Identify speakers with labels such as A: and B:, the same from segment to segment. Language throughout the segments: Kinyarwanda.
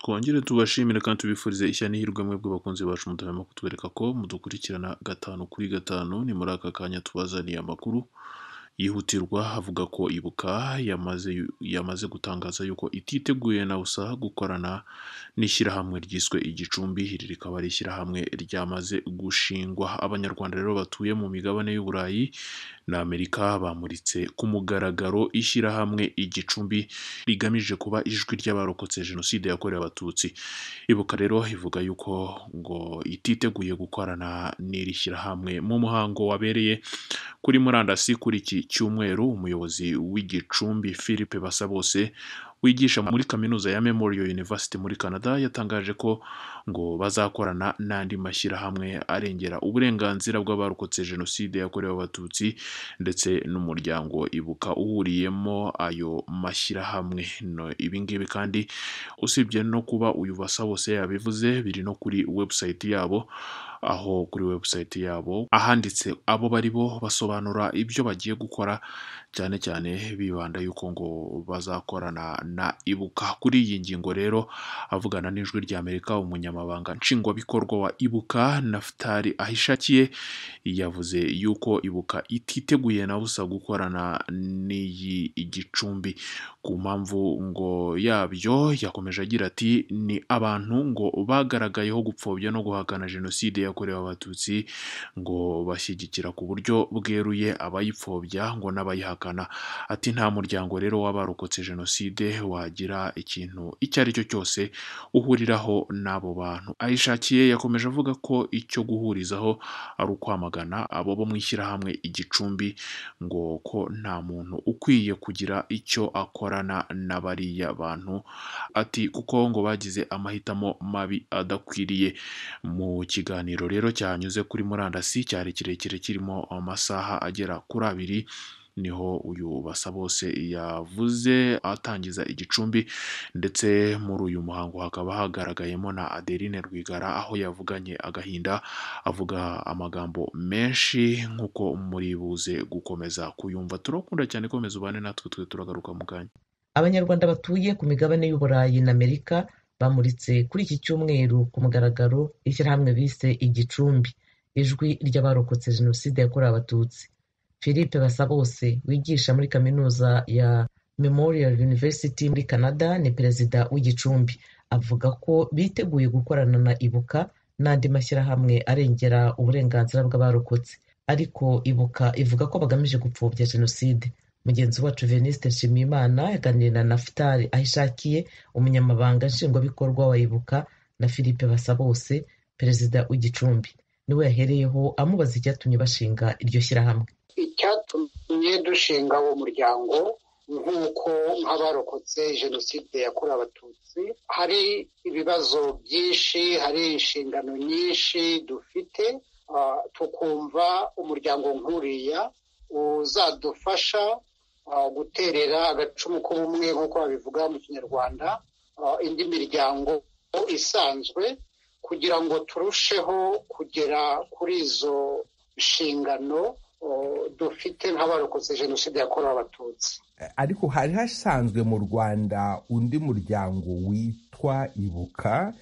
A: twongere tubashimire kandi tubifurize ishya n'ihirwe mwebwe bakunzi bacu mudahwema kutwereka ko mudukurikirana 5 kuri 5 ni muri aka kanya tubazaniye amakuru yihutirwa avuga ko Ibuka yamaze gutangaza yuko ititeguye na busa gukorana n'ishyirahamwe ryiswe Igicumbi. Iri rikaba ari ishyirahamwe ryamaze gushingwa. Abanyarwanda rero batuye mu migabane y'Uburayi na Amerika bamuritse ku mugaragaro ishyirahamwe Igicumbi rigamije kuba ijwi ry'abarokotse jenoside yakorewe abatutsi. Ibuka rero ivuga yuko ngo ititeguye gukorana n'iri shyirahamwe. Mu muhango wabereye kuri murandasi kuri iki cyumweru, umuyobozi w'Igicumbi PHILIPO BASABOSE wigisha muri kaminuza ya Memorial University muri Canada yatangaje ko ngo bazakorana n'andi mashyirahamwe arengera uburenganzira bw'abarokotse jenoside yakorewe abatutsi ndetse n'umuryango Ibuka uhuriyemo ayo mashyirahamwe. Ibi ngibi kandi usibye no kuba uyu Basabose yabivuze biri no kuri website yabo, aho kuri website yabo ahanditse abo bari bo basobanura ibyo bagiye gukora, cyane cyane bibanda yuko ngo bazakorana na Ibuka. Kuri iyi ngingo rero avugana n'ijwi ry'Amerika, umunyamabanga nshingwabikorwa wa Ibuka Naftali ahishakiye yavuze yuko Ibuka ititeguye na busa gukorana n'iyi Igicumbi. Ku mpamvu ngo yabyo yakomeje agira ati ni abantu ngo bagaragayeho gupfobya no guhakana jenoside yakorewe abatutsi, ngo bashyigikira ku buryo bweruye abayipfobya ngo n'abayihakana. Ati nta muryango rero w'abarokotse jenoside wagira ikintu icyo ari cyo cyose uhuriraho n'abo bantu. Ayishakiye yakomeje avuga ko icyo guhurizaho ari ukwamagana abo bo mu ishyirahamwe Igicumbi, ngo ko nta muntu ukwiye kugira icyo akorana na bariya bantu. Ati kuko ngo bagize amahitamo mabi adakwiriye. Mu kiganiro rero cyanyuze kuri murandasi cyari kirekire kirimo amasaha agera kuri 2 niho uyu Basabose yavuze atangiza Igicumbi, ndetse muri uyu muhango hakaba hagaragayemo na Adeline Rwigara, aho yavuganye agahinda avuga amagambo menshi nk'uko muri buze gukomeza kuyumva. Turakunda cyane, komeza ubane natwe, twe turagaruka mu kanya.
B: Abanyarwanda batuye ku migabane y'Uburayi na Amerika bamuritse kuri iki cyumweru ku mugaragaro ishyirahamwe bise Igicumbi, ijwi ry'abarokotse jenoside yakorewe abatutsi. Philippe Basabose wigisha muri kaminuza ya Memorial University muri Canada ni perezida w'Igicumbi. Avuga ko biteguye gukorana na Ibuka n'andi mashyirahamwe arengera uburenganzira bw'abarokotse, ariko Ibuka ivuga ko bagamije gupfobya jenoside. Mugenzi wacu Veniste Nshimiyimana yaganiriye na Naftali ahishakiye, umunyamabanga nshingwabikorwa wa Ibuka, na Philippe Basabose perezida w'Igicumbi. Niwe yahereyeho amubaza icyatumye bashinga iryo shyirahamwe.
C: Icyatumye dushinga uwo muryango nk'uko nk'abarokotse jenoside yakorewe abatutsi hari ibibazo byinshi, hari inshingano nyinshi dufite, tukumva umuryango nk'uriya uzadufasha guterera agacumu k'ubumwe nk'uko babivuga mu Kinyarwanda, indi miryango isanzwe, kugira ngo turusheho kugera kuri izo nshingano dufite nk'abarokotse jenoside yakorewe abatutsi.
D: Ariko hari hasanzwe mu Rwanda undi muryango witwa Ibuka,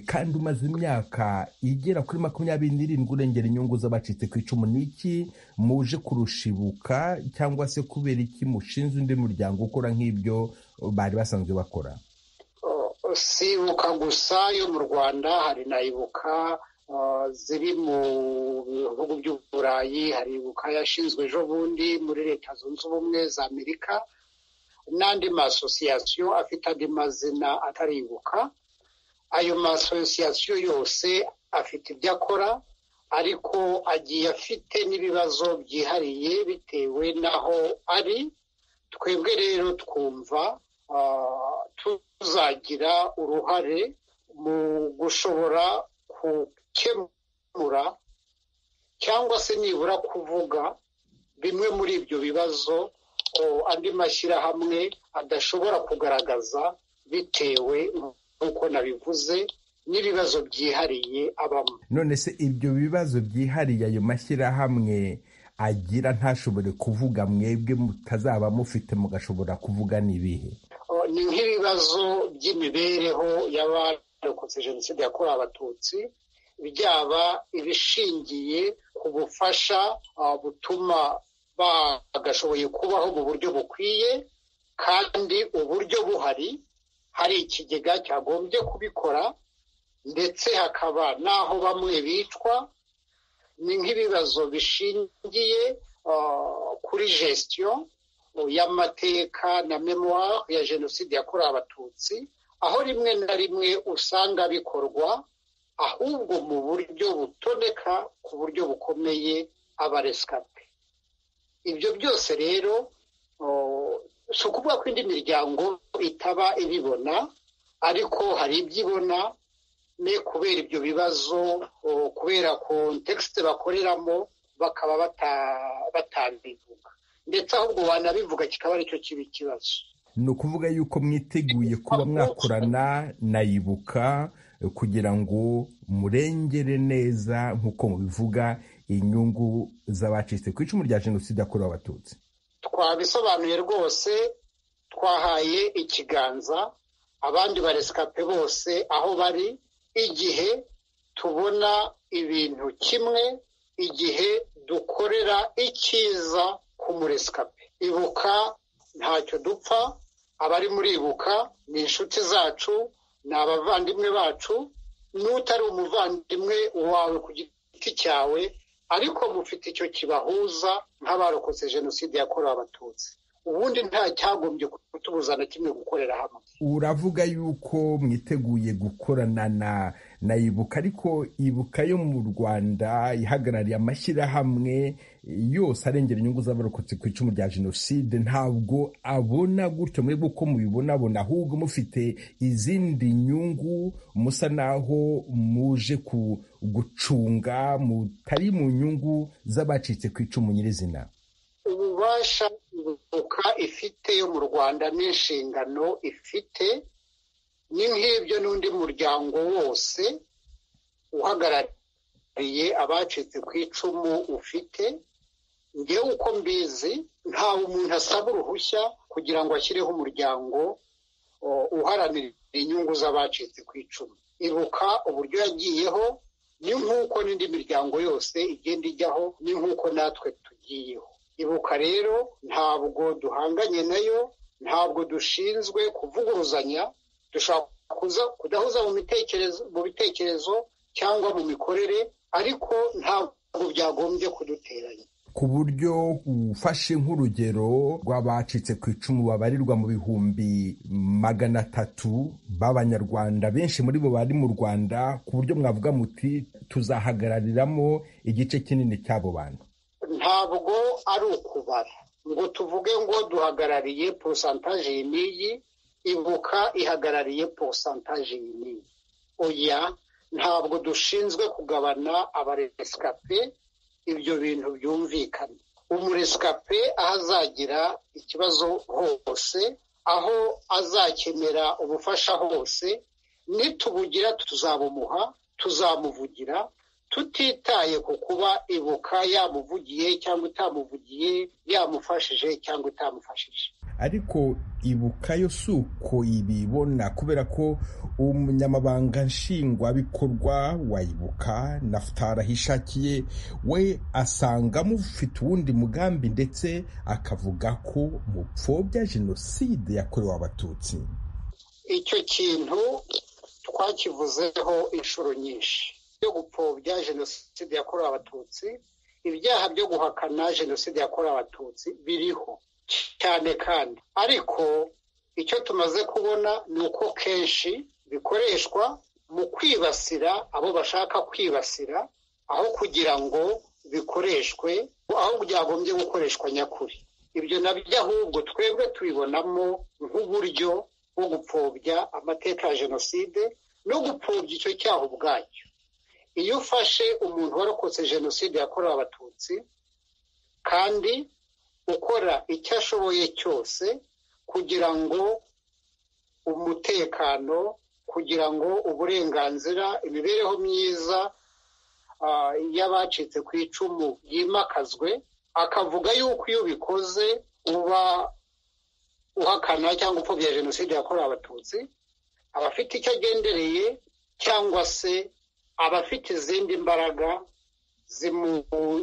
D: kandi umaze imyaka igera kuri 27 urengera inyungu z'abacitse ku icumu. Niki muje kurusha Ibuka, cyangwa se kubera iki mushinze undi muryango ukora nk'ibyo bari basanzwe bakora?
C: Si Ibuka gusa yo mu Rwanda, hari na Ibuka ziri mu bihugu by'Uburayi, hari Ibuka yashinzwe ejo bundi muri Leta Zunze Ubumwe za Amerika, n'andi masosiyasiyo afite andi mazina atari Ibuka. Ayo masosiyasiyo yose afite ibyo akora, ariko agiye afite n'ibibazo byihariye bitewe n'aho ari. Twebwe rero twumva tuzagira uruhare mu gushobora gukemura cyangwa se nibura kuvuga bimwe muri ibyo bibazo andi mashyirahamwe adashobora kugaragaza, bitewe nk'uko nabivuze n'ibibazo byihariye abamo.
D: None se ibyo bibazo byihariye ayo mashyirahamwe agira ntashobore kuvuga, mwebwe mutazaba mufite mugashobora kuvuga nibihe?
C: Ni nk'ibibazo ibibazo by'imibereho y'abarokotse jenoside yakorewe abatutsi, byaba ibishingiye ku bufasha butuma bagashoboye kubaho mu buryo bukwiye, kandi uburyo buhari, hari ikigega cyagombye kubikora, ndetse hakaba n'aho bamwe bicwa. Ni nk'ibibazo bishingiye kuri gestion y'amateka na memoire ya jenoside yakorewe abatutsi, aho rimwe na rimwe usanga bikorwa ahubwo mu buryo butoneka ku buryo bukomeye abaresikape. Ibyo byose rero si ukuvuga ko indi miryango itaba ibibona, ariko hari ibyo ibona, ne kubera ibyo bibazo, kubera kontekisite bakoreramo, bakaba batabivuga, ndetse ahubwo wanabivuga kikaba aricyo kiba ikibazo.
D: Ni ukuvuga yuko mwiteguye kuba mwakorana na Ibuka kugira ngo murengere neza nk'uko mubivuga inyungu z'abacitse ku icumu rya jenoside yakorewe abatutsi.
C: Twabisobanuye rwose, twahaye ikiganza abandi baresikape bose aho bari, igihe tubona ibintu kimwe, igihe dukorera icyiza ku muresikape. Ibuka ntacyo dupfa, abari muri Ibuka ni inshuti zacu, ni abavandimwe bacu, n'utari umuvandimwe wawe ku giti cyawe, ariko mufite icyo kibahuza nk'abarokotse jenoside yakorewe abatutsi. Ubundi nta cyagombye kutubuza na kimwe gukorera hamwe.
D: Uravuga yuko mwiteguye gukorana na Ibuka, ariko Ibuka yo mu Rwanda ihagarariye amashyirahamwe yose arengera inyungu z'abarokotse ku icumu rya jenoside, ntabwo abona gutyo mwebwe uko mubibonabona, ahubwo mufite izindi nyungu musa naho muje gucunga, mutari mu nyungu z'abacitse ku icumu nyirizina.
C: Ububasha Ibuka ifite yo mu Rwanda n'inshingano ifite ni nk'ibyo n'undi muryango wose uhagarariye abacitse ku icumu ufite. Ngewe uko mbizi, ntawe umuntu asaba uruhushya kugira ngo ashyireho umuryango uharanira inyungu z'abacitse ku icumu. Ibuka uburyo yagiyeho ni nk'uko n'indi miryango yose igenda ijyaho, ni nk'uko natwe tugiyeho. Ibuka rero ntabwo duhanganye nayo, ntabwo dushinzwe kuvuguruzanya, dushobora kudahuza mu bitekerezo cyangwa mu mikorere, ariko ntabwo byagombye kuduteranya.
D: Ku buryo ufashe nk'urugero rw'abacitse ku icumu babarirwa mu bihumbi 300 b'Abanyarwanda, benshi muri bo bari mu Rwanda, ku buryo mwavuga muti tuzahagarariramo igice kinini cy'abo bantu.
C: Ntabwo ari ukubara ngo tuvuge ngo duhagarariye porosantaje y'iyi, Ibuka ihagarariye porosantaje y'iyi. Oya, ntabwo dushinzwe kugabana abaresikape, ibyo bintu byumvikana. Umuresikape aho azagira ikibazo hose, aho azakenera ubufasha hose, nitubugira tuzabumuha, tuzamuvugira, tutitaye ku kuba Ibuka yamuvugiye cyangwa itamuvugiye, yamufashije cyangwa itamufashije.
D: Ariko Ibuka yo si uko ibibona, kubera ko umunyamabanga nshingwabikorwa wa Ibuka Naftali Ahishakiye we asanga mufite uwundi mugambi, ndetse akavuga ko mupfobya jenoside yakorewe abatutsi.
C: Icyo kintu twakivuzeho inshuro nyinshi, byo gupfobya jenoside yakorewe abatutsi. Ibyaha byo guhakana jenoside yakorewe abatutsi biriho cyane kandi, ariko icyo tumaze kubona ni uko kenshi bikoreshwa mu kwibasira abo bashaka kwibasira, aho kugira ngo bikoreshwe aho byagombye gukoreshwa nyakuri. Ibyo nabyo ahubwo twebwe tubibonamo nk'uburyo bwo gupfobya amateka ya jenoside no gupfobya icyo cyaha ubwacyo. Iyo ufashe umuntu warokotse jenoside yakorewe abatutsi kandi ukora icyo ashoboye cyose kugira ngo umutekano, kugira ngo uburenganzira, imibereho myiza y'abacitse ku icumu yimakazwe, akavuga yuko iyo ubikoze uba uhakana cyangwa upfobya jenoside yakorewe abatutsi aba afite icyo agendereye cyangwa se aba afite izindi mbaraga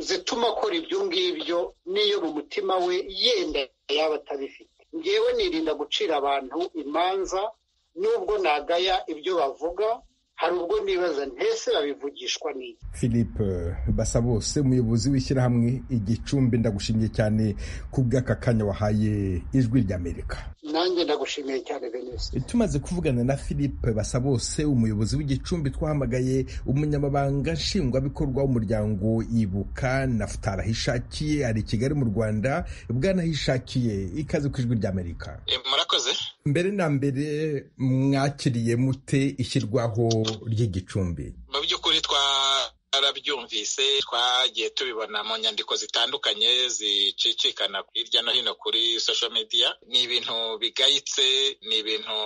C: zituma akora ibyo ngibyo n'iyo mu mutima we yenda yaba atabifite. Ngewe nirinda gucira abantu imanza nubwo nagaya ibyo bavuga, hari ubwo nibaza ntese babivugishwa n'iki.
D: Philippe Basabose, umuyobozi w'ishyirahamwe Igicumbi, ndagushimiye cyane kubw'aka kanya wahaye Ijwi ry'Amerika.
C: Nanjye ndagushimiye cyane Venise.
D: Tumaze kuvugana na Philippe Basabose, umuyobozi w'Igicumbi, twahamagaye umunyamabanga nshingwabikorwa w'umuryango Ibuka Naftali Ahishakiye, ari i Kigali mu Rwanda. Bwana Ahishakiye, ikaze ku Ijwi ry'Amerika.
E: Murakoze.
D: Mbere na mbere mwakiriye mute ishyirwaho ry'Igicumbi?
E: Mu by'ukuri twarabyumvise, twagiye tubibona mu nyandiko zitandukanye zicicikana hirya no hino kuri social media. Ni ibintu bigayitse, ni ibintu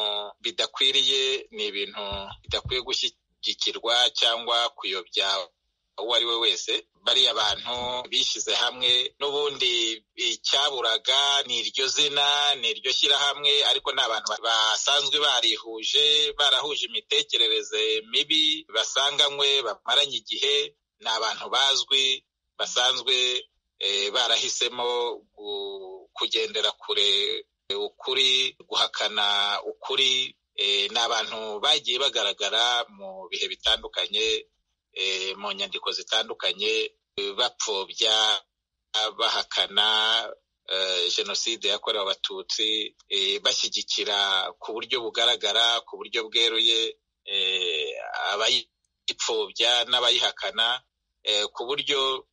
E: bidakwiriye, ni ibintu bidakwiye gushyigikirwa cyangwa kuyobya uwo ari we wese. Bariya abantu bishyize hamwe, n'ubundi icyaburaga ni iryo zina, ni iryo shyirahamwe, ariko ni abantu basanzwe barahuje imitekerereze mibi, basanganywe, bamaranye igihe. Ni abantu bazwi, basanzwe barahisemo kugendera kure ukuri, guhakana ukuri. Ni abantu bagiye bagaragara mu bihe bitandukanye, mu nyandiko zitandukanye, bapfobya, bahakana jenoside yakorewe abatutsi, bashyigikira ku buryo bugaragara, ku buryo bweruye abayipfobya n'abayihakana, ku buryo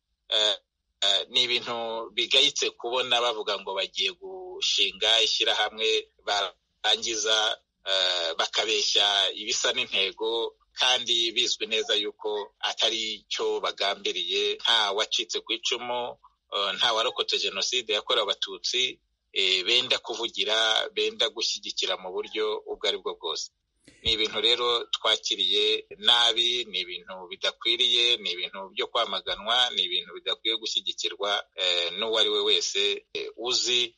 E: ni ibintu bigayitse kubona bavuga ngo bagiye gushinga ishyirahamwe, barangiza bakabeshya ibisa n'intego, kandi bizwi neza yuko atari cyo bagambiriye. Nta wacitse ku icumu, nta warokotse jenoside yakorewe abatutsi benda kuvugira, benda gushyigikira mu buryo ubwo ari bwo bwose. Ni ibintu rero twakiriye nabi, ni ibintu bidakwiriye, ni ibintu byo kwamaganwa, ni ibintu bidakwiye gushyigikirwa n'uwo ari we wese uzi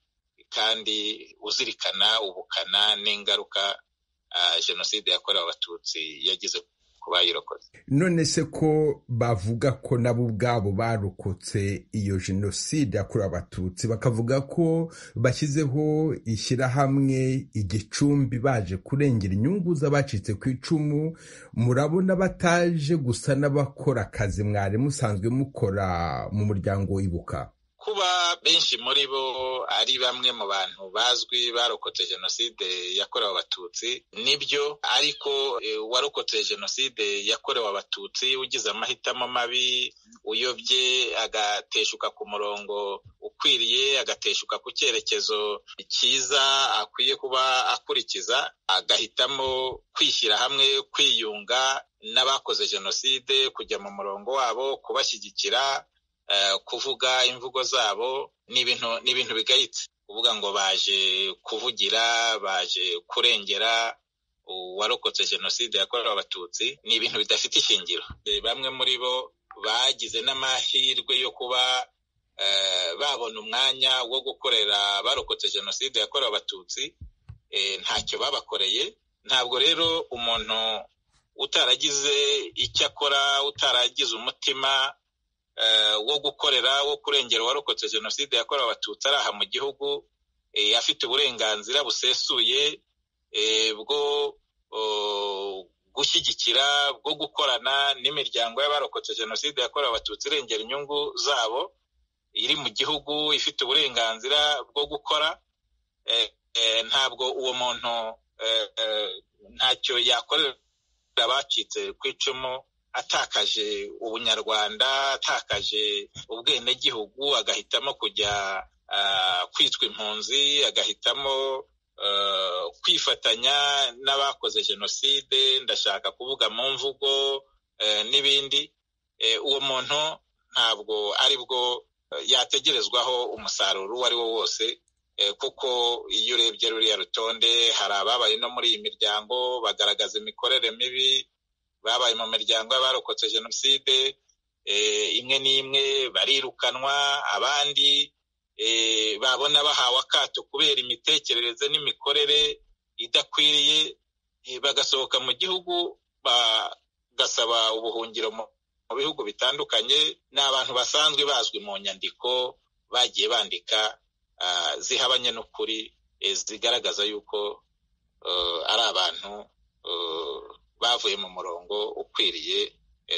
E: kandi uzirikana ubukana n'ingaruka jenoside yakorewe abatutsi yagize ku bayirokotse.
D: None se ko bavuga ko nabo ubwabo barokotse iyo jenoside yakorewe abatutsi, bakavuga ko bashyizeho ishyirahamwe Igicumbi baje kurengera inyungu z'abacitse ku icumu, murabona bataje gusa n'abakora akazi mwari musanzwe mukora mu muryango Ibuka?
E: Kuba benshi muri bo ari bamwe mu bantu bazwi barokotse jenoside yakorewe abatutsi nibyo, ariko warokotse jenoside yakorewe abatutsi ugize amahitamo mabi, uyobye, agateshuka ku murongo ukwiriye, agateshuka ku cyerekezo cyiza akwiye kuba akurikiza, agahitamo kwishyira hamwe, kwiyunga n'abakoze jenoside, kujya mu murongo wabo, kubashyigikira, kuvuga imvugo zabo, ni ibintu bigayitse. Kuvuga ngo baje kuvugira, baje kurengera uwarokotse jenoside yakorewe abatutsi, ni ibintu bidafite ishingiro. Bamwe muri bo bagize n'amahirwe yo kuba babona umwanya wo gukorera barokotse jenoside yakorewe abatutsi, ntacyo babakoreye. Ntabwo rero umuntu utaragize icyo akora, utaragize umutima wo gukorera, wo kurengera uwarokotse jenoside yakorewe abatutsi ari aha mu gihugu, afite uburenganzira busesuye bwo gushyigikira, bwo gukorana n'imiryango y'abarokotse jenoside yakorewe abatutsi irengera inyungu zabo, iri mu gihugu, ifite uburenganzira bwo gukora. Ntabwo uwo muntu ntacyo yakorera abacitse ku icumu atakaje ubunyarwanda, atakaje ubwenegihugu, agahitamo kujya kwitwa impunzi, agahitamo kwifatanya n'abakoze jenoside, ndashaka kuvuga mu mvugo n'ibindi. Uwo muntu ntabwo ari bwo yategerezwaho umusaruro uwo ari wo wose, kuko iyo urebye ruriya rutonde, hari ababaye no muri iyi miryango bagaragaza imikorere mibi, babaye mu miryango y'abarokotse jenoside imwe n'imwe barirukanwa, abandi babona bahawe akato kubera imitekerereze n'imikorere idakwiriye, bagasohoka mu gihugu bagasaba ubuhungiro mu bihugu bitandukanye. Ni abantu basanzwe bazwi mu nyandiko bagiye bandika zihabanye n'ukuri, zigaragaza yuko ari abantu bavuye mu murongo ukwiriye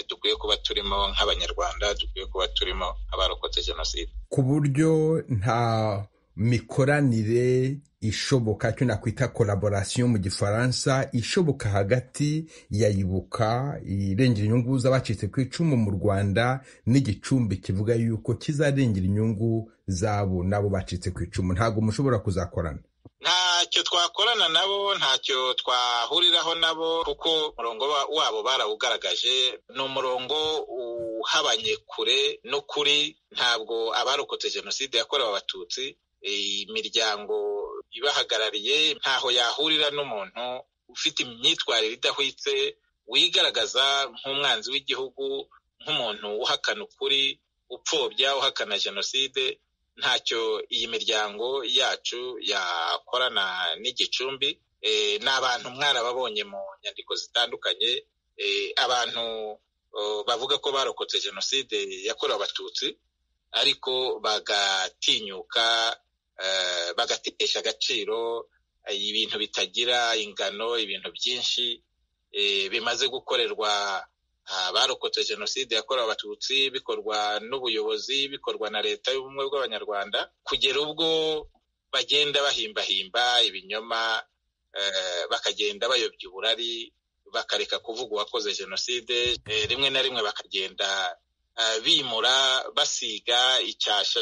E: dukwiye kuba turimo nk'Abanyarwanda, dukwiye kuba turimo abarokotse jenoside.
D: Ku buryo nta mikoranire ishoboka, cyo nakwita collaboration mu gifaransa, ishoboka hagati ya Ibuka irengera inyungu z'abacitse ku icumu mu Rwanda n'Igicumbi kivuga yuko kizarengera inyungu zabo nabo bacitse ku icumu. Ntabwo mushobora kuzakorana?
E: Ntacyo twakorana nabo, ntacyo twahuriraho nabo, kuko umurongo wabo barawugaragaje. Ni umurongo uhabanye kure n'ukuri. Ntabwo abarokotse jenoside yakorewe Abatutsi, imiryango ibahagarariye ntaho yahurira n'umuntu ufite imyitwarire idahwitse, wigaragaza nk'umwanzi w'igihugu, nk'umuntu uhakana ukuri, upfobya, uhakana jenoside. Ntacyo iyi miryango yacu yakorana n'Igicumbi. Ni abantu mwarababonye mu nyandiko zitandukanye, abantu bavuga ko barokotse jenoside yakorewe Abatutsi ariko bagatinyuka, bagatesha agaciro ibintu bitagira ingano, ibintu byinshi bimaze gukorerwa abarokotse jenoside yakorewe Abatutsi, bikorwa n'ubuyobozi, bikorwa na leta y'ubumwe bw'Abanyarwanda, kugera ubwo bagenda bahimbahimba ibinyoma, bakagenda bayobya uburari, bakareka kuvuga uwakoze jenoside. Rimwe na rimwe bakagenda bimura, basiga icyasha,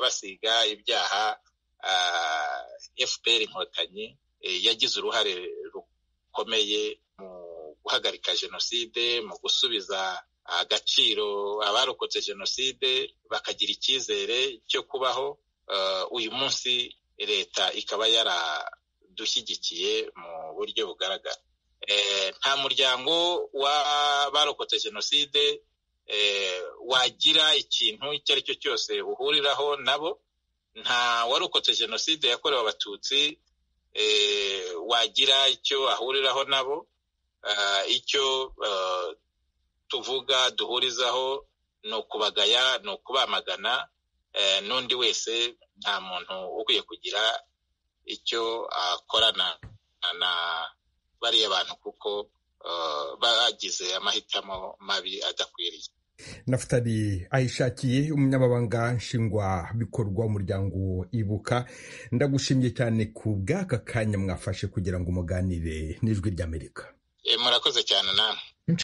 E: basiga ibyaha FPR Inkotanyi yagize uruhare rukomeye mu guhagarika jenoside, mu gusubiza agaciro abarokotse jenoside, bakagira icyizere cyo kubaho. Uyu munsi leta ikaba yaradushyigikiye mu buryo bugaragara. Nta muryango w'abarokotse jenoside wagira ikintu icyo ari cyo cyose uhuriraho nabo. Nta warokotse jenoside yakorewe Abatutsi wagira icyo ahuriraho nabo. Icyo tuvuga duhurizaho ni ukubagaya, ni ukubamagana. N'undi wese, nta muntu ukwiye kugira icyo akorana na bariya bantu, kuko bagize amahitamo mabi adakwiriye.
D: Naftali Ayishakiye, umunyamabanga nshingwabikorwa w'umuryango Ibuka, ndagushimye cyane ku bw'aka kanya mwafashe kugira ngo muganire n'Ijwi ry'Amerika.
E: Murakoze cyane namwe.